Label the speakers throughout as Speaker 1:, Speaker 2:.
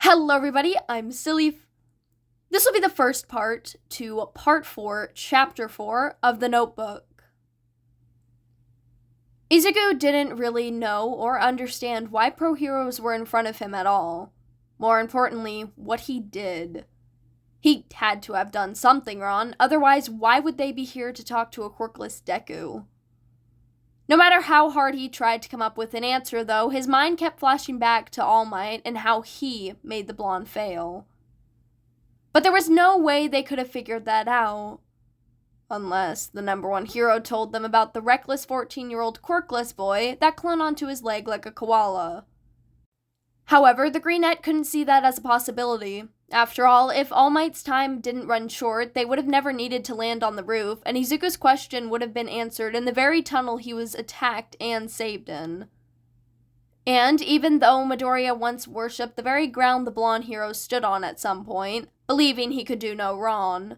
Speaker 1: Hello everybody, I'm Silly. This will be the first part to Part 4, Chapter 4 of The Notebook. Izuku didn't really know or understand why pro-heroes were in front of him at all. More importantly, what he did. He had to have done something wrong, otherwise why would they be here to talk to a quirkless Deku? No matter how hard he tried to come up with an answer, though, his mind kept flashing back to All Might and how he made the blonde fail. But there was no way they could have figured that out. Unless the number one hero told them about the reckless 14-year-old quirkless boy that clung onto his leg like a koala. However, the Greenette couldn't see that as a possibility. After all, if All Might's time didn't run short, they would have never needed to land on the roof, and Izuku's question would have been answered in the very tunnel he was attacked and saved in. And even though Midoriya once worshipped the very ground the blonde hero stood on at some point, believing he could do no wrong,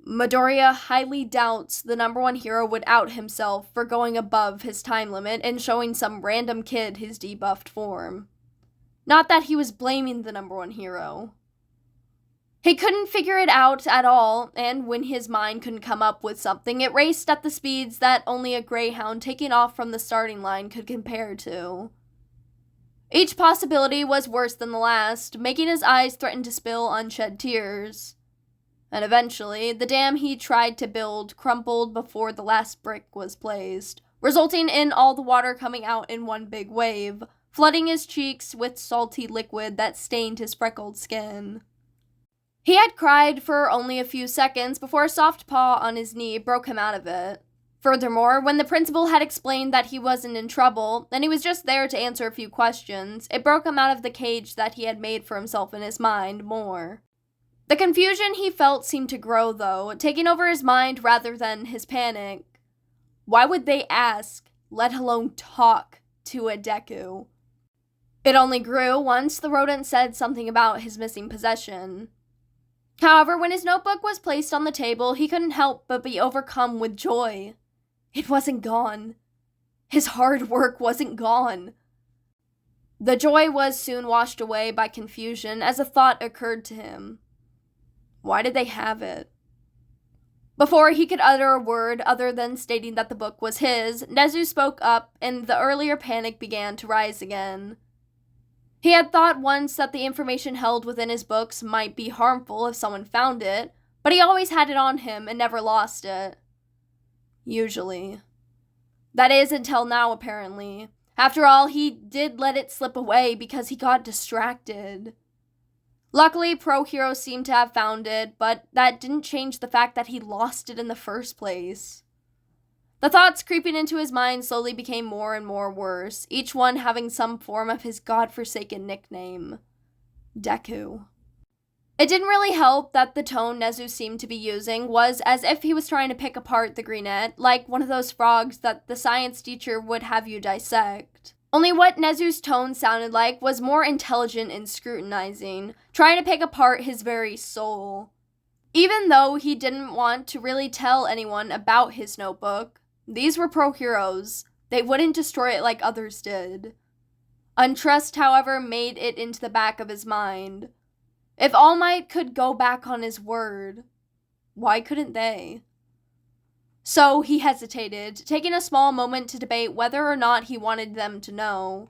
Speaker 1: Midoriya highly doubts the number one hero would out himself for going above his time limit and showing some random kid his debuffed form. Not that he was blaming the number one hero. He couldn't figure it out at all, and when his mind couldn't come up with something, it raced at the speeds that only a greyhound taking off from the starting line could compare to. Each possibility was worse than the last, making his eyes threaten to spill unshed tears. And eventually, the dam he tried to build crumpled before the last brick was placed, resulting in all the water coming out in one big wave, flooding his cheeks with salty liquid that stained his freckled skin. He had cried for only a few seconds before a soft paw on his knee broke him out of it. Furthermore, when the principal had explained that he wasn't in trouble, and he was just there to answer a few questions, it broke him out of the cage that he had made for himself in his mind more. The confusion he felt seemed to grow, though, taking over his mind rather than his panic. Why would they ask, let alone talk, to a Deku? It only grew once the rodent said something about his missing possession. However, when his notebook was placed on the table, he couldn't help but be overcome with joy. It wasn't gone. His hard work wasn't gone. The joy was soon washed away by confusion as a thought occurred to him. Why did they have it? Before he could utter a word other than stating that the book was his, Nezu spoke up and the earlier panic began to rise again. He had thought once that the information held within his books might be harmful if someone found it, but he always had it on him and never lost it. Usually. That is until now, apparently. After all, he did let it slip away because he got distracted. Luckily, Pro Hero seemed to have found it, but that didn't change the fact that he lost it in the first place. The thoughts creeping into his mind slowly became more and more worse, each one having some form of his godforsaken nickname. Deku. It didn't really help that the tone Nezu seemed to be using was as if he was trying to pick apart the Greenette, like one of those frogs that the science teacher would have you dissect. Only what Nezu's tone sounded like was more intelligent and scrutinizing, trying to pick apart his very soul. Even though he didn't want to really tell anyone about his notebook, these were pro-heroes. They wouldn't destroy it like others did. Untrust, however, made it into the back of his mind. If All Might could go back on his word, why couldn't they? So he hesitated, taking a small moment to debate whether or not he wanted them to know.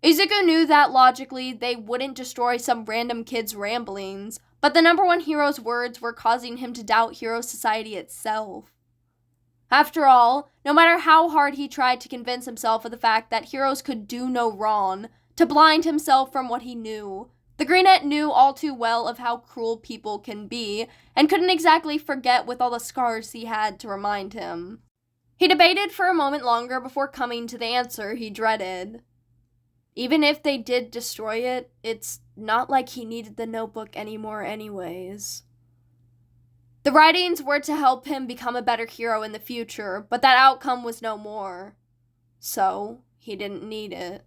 Speaker 1: Izuku knew that logically they wouldn't destroy some random kid's ramblings, but the number one hero's words were causing him to doubt Hero Society itself. After all, no matter how hard he tried to convince himself of the fact that heroes could do no wrong, to blind himself from what he knew, the Greenette knew all too well of how cruel people can be, and couldn't exactly forget with all the scars he had to remind him. He debated for a moment longer before coming to the answer he dreaded. Even if they did destroy it, it's not like he needed the notebook anymore anyways. The writings were to help him become a better hero in the future, but that outcome was no more. So, he didn't need it.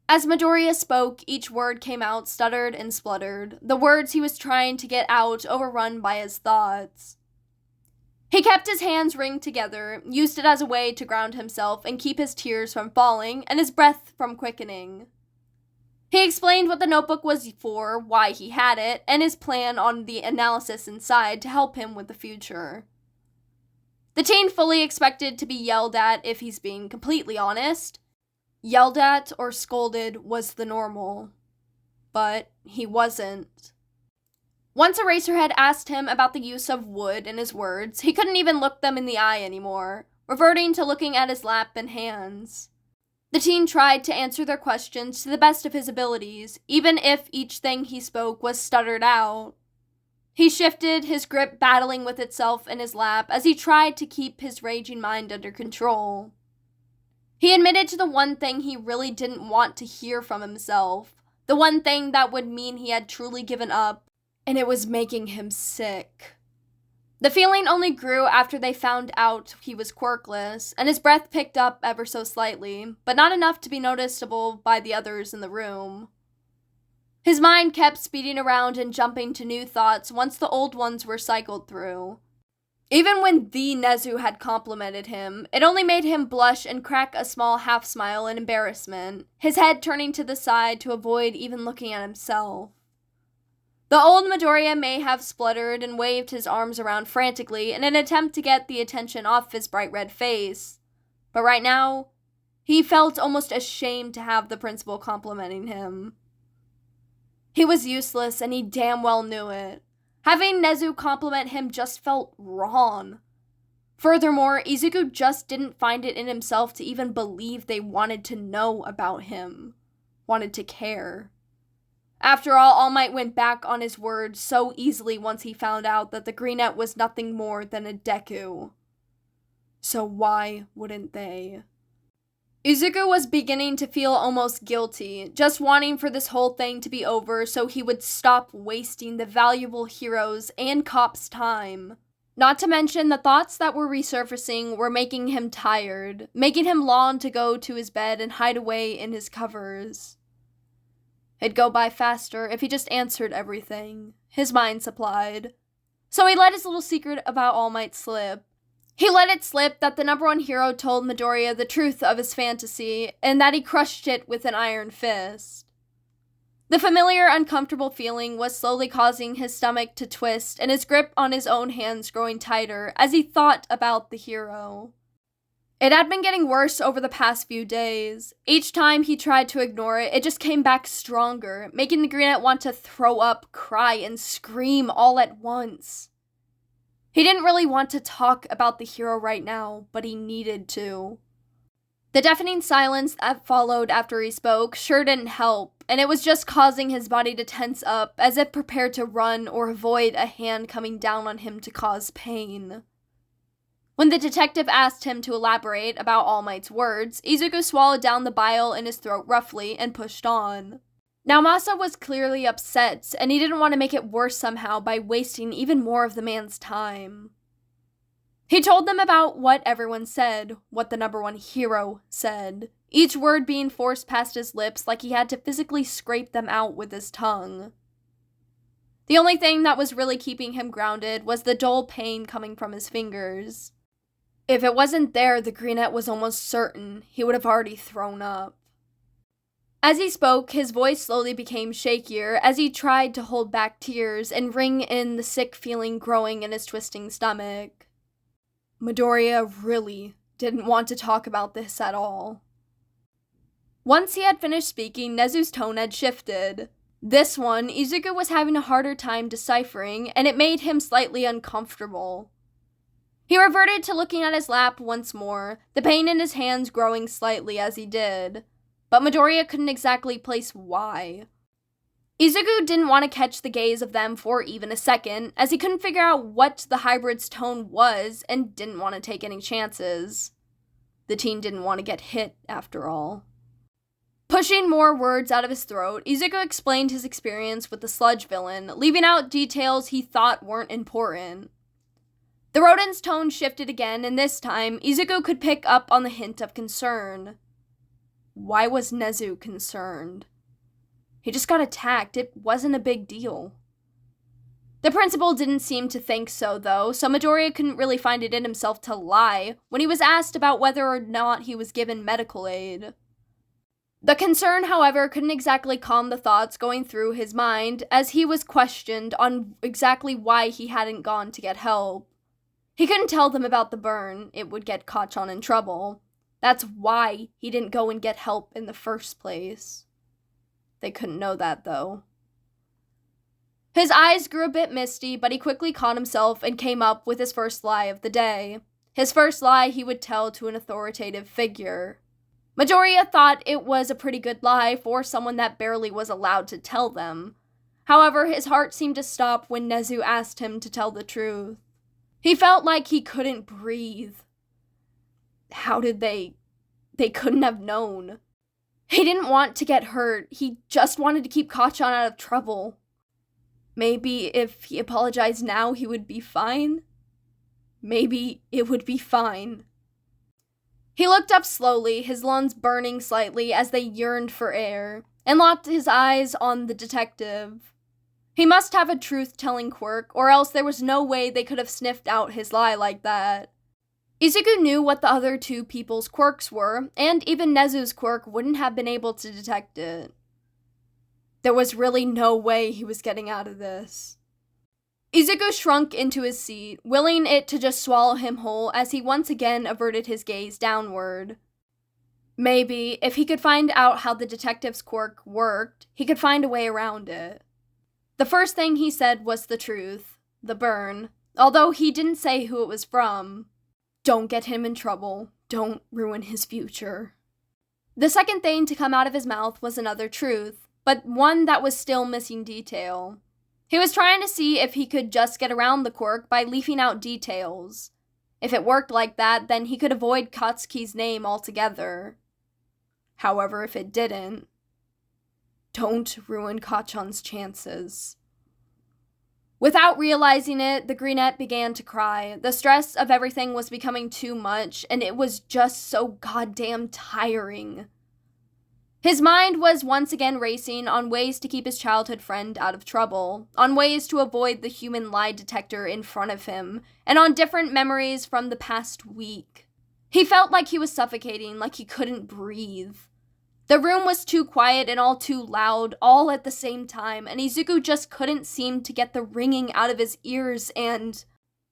Speaker 1: As Midoriya spoke, each word came out stuttered and spluttered, the words he was trying to get out overrun by his thoughts. He kept his hands ringed together, used it as a way to ground himself and keep his tears from falling and his breath from quickening. He explained what the notebook was for, why he had it, and his plan on the analysis inside to help him with the future. The teen fully expected to be yelled at if he's being completely honest. Yelled at or scolded was the normal. But he wasn't. Once Eraserhead asked him about the use of wood in his words, he couldn't even look them in the eye anymore, reverting to looking at his lap and hands. The teen tried to answer their questions to the best of his abilities, even if each thing he spoke was stuttered out. He shifted, his grip battling with itself in his lap as he tried to keep his raging mind under control. He admitted to the one thing he really didn't want to hear from himself, the one thing that would mean he had truly given up, and it was making him sick. The feeling only grew after they found out he was quirkless, and his breath picked up ever so slightly, but not enough to be noticeable by the others in the room. His mind kept speeding around and jumping to new thoughts once the old ones were cycled through. Even when the Nezu had complimented him, it only made him blush and crack a small half-smile in embarrassment, his head turning to the side to avoid even looking at himself. The old Midoriya may have spluttered and waved his arms around frantically in an attempt to get the attention off his bright red face, but right now, he felt almost ashamed to have the principal complimenting him. He was useless, and he damn well knew it. Having Nezu compliment him just felt wrong. Furthermore, Izuku just didn't find it in himself to even believe they wanted to know about him, wanted to care. After All Might went back on his word so easily once he found out that the Greenette was nothing more than a Deku. So why wouldn't they? Izuku was beginning to feel almost guilty, just wanting for this whole thing to be over so he would stop wasting the valuable heroes' and cops' time. Not to mention the thoughts that were resurfacing were making him tired, making him long to go to his bed and hide away in his covers. It'd go by faster if he just answered everything, his mind supplied. So he let his little secret about All Might slip. He let it slip that the number one hero told Midoriya the truth of his fantasy, and that he crushed it with an iron fist. The familiar, uncomfortable feeling was slowly causing his stomach to twist, and his grip on his own hands growing tighter as he thought about the hero. It had been getting worse over the past few days. Each time he tried to ignore it, it just came back stronger, making the Greenette want to throw up, cry, and scream all at once. He didn't really want to talk about the hero right now, but he needed to. The deafening silence that followed after he spoke sure didn't help, and it was just causing his body to tense up as if prepared to run or avoid a hand coming down on him to cause pain. When the detective asked him to elaborate about All Might's words, Izuku swallowed down the bile in his throat roughly and pushed on. Now Masa was clearly upset, and he didn't want to make it worse somehow by wasting even more of the man's time. He told them about what everyone said, what the number one hero said, each word being forced past his lips like he had to physically scrape them out with his tongue. The only thing that was really keeping him grounded was the dull pain coming from his fingers. If it wasn't there, the Greenette was almost certain he would have already thrown up. As he spoke, his voice slowly became shakier as he tried to hold back tears and ring in the sick feeling growing in his twisting stomach. Midoriya really didn't want to talk about this at all. Once he had finished speaking, Nezu's tone had shifted. This one, Izuku was having a harder time deciphering, and it made him slightly uncomfortable. He reverted to looking at his lap once more, the pain in his hands growing slightly as he did. But Midoriya couldn't exactly place why. Izuku didn't want to catch the gaze of them for even a second, as he couldn't figure out what the hybrid's tone was and didn't want to take any chances. The teen didn't want to get hit, after all. Pushing more words out of his throat, Izuku explained his experience with the sludge villain, leaving out details he thought weren't important. The rodent's tone shifted again, and this time, Izuku could pick up on the hint of concern. Why was Nezu concerned? He just got attacked. It wasn't a big deal. The principal didn't seem to think so, though, so Midoriya couldn't really find it in himself to lie when he was asked about whether or not he was given medical aid. The concern, however, couldn't exactly calm the thoughts going through his mind as he was questioned on exactly why he hadn't gone to get help. He couldn't tell them about the burn, it would get Kachan in trouble. That's why he didn't go and get help in the first place. They couldn't know that, though. His eyes grew a bit misty, but he quickly caught himself and came up with his first lie of the day. His first lie he would tell to an authoritative figure. Midoriya thought it was a pretty good lie for someone that barely was allowed to tell them. However, his heart seemed to stop when Nezu asked him to tell the truth. He felt like he couldn't breathe. How did they couldn't have known. He didn't want to get hurt. He just wanted to keep Kachan out of trouble. Maybe if he apologized now, he would be fine. Maybe it would be fine. He looked up slowly, his lungs burning slightly as they yearned for air, and locked his eyes on the detective. He must have a truth-telling quirk, or else there was no way they could have sniffed out his lie like that. Izuku knew what the other two people's quirks were, and even Nezu's quirk wouldn't have been able to detect it. There was really no way he was getting out of this. Izuku shrunk into his seat, willing it to just swallow him whole as he once again averted his gaze downward. Maybe, if he could find out how the detective's quirk worked, he could find a way around it. The first thing he said was the truth, the burn, although he didn't say who it was from. Don't get him in trouble. Don't ruin his future. The second thing to come out of his mouth was another truth, but one that was still missing detail. He was trying to see if he could just get around the quirk by leaving out details. If it worked like that, then he could avoid Katsuki's name altogether. However, if it didn't, don't ruin Kachan's chances. Without realizing it, the greenette began to cry. The stress of everything was becoming too much, and it was just so goddamn tiring. His mind was once again racing on ways to keep his childhood friend out of trouble, on ways to avoid the human lie detector in front of him, and on different memories from the past week. He felt like he was suffocating, like he couldn't breathe. The room was too quiet and all too loud, all at the same time, and Izuku just couldn't seem to get the ringing out of his ears, and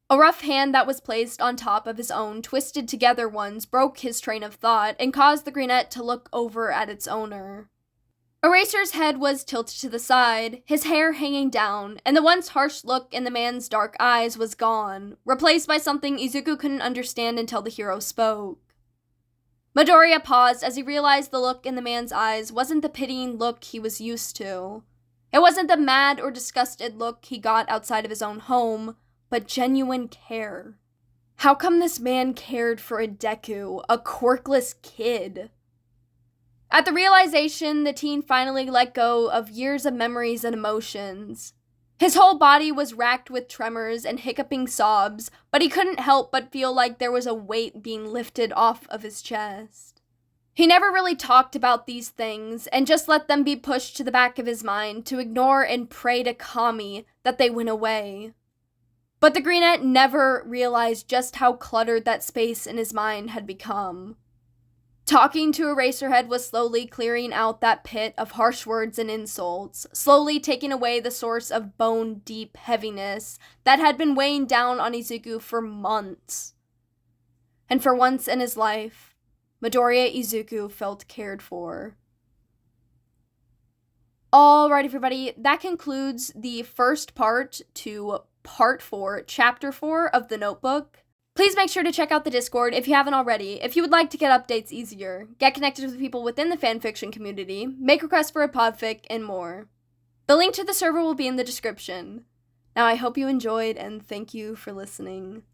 Speaker 1: a rough hand that was placed on top of his own twisted together ones broke his train of thought and caused the greenette to look over at its owner. Eraser's head was tilted to the side, his hair hanging down, and the once harsh look in the man's dark eyes was gone, replaced by something Izuku couldn't understand until the hero spoke. Midoriya paused as he realized the look in the man's eyes wasn't the pitying look he was used to. It wasn't the mad or disgusted look he got outside of his own home, but genuine care. How come this man cared for a Deku, a quirkless kid? At the realization, the teen finally let go of years of memories and emotions. His whole body was racked with tremors and hiccuping sobs, but he couldn't help but feel like there was a weight being lifted off of his chest. He never really talked about these things, and just let them be pushed to the back of his mind to ignore and pray to Kami that they went away. But the greenette never realized just how cluttered that space in his mind had become. Talking to Eraserhead was slowly clearing out that pit of harsh words and insults, slowly taking away the source of bone-deep heaviness that had been weighing down on Izuku for months. And for once in his life, Midoriya Izuku felt cared for. Alright, everybody, that concludes the first part to Part 4, Chapter 4 of the Notebook. Please make sure to check out the Discord if you haven't already, if you would like to get updates easier, get connected with people within the fanfiction community, make requests for a podfic, and more. The link to the server will be in the description. Now I hope you enjoyed, and thank you for listening.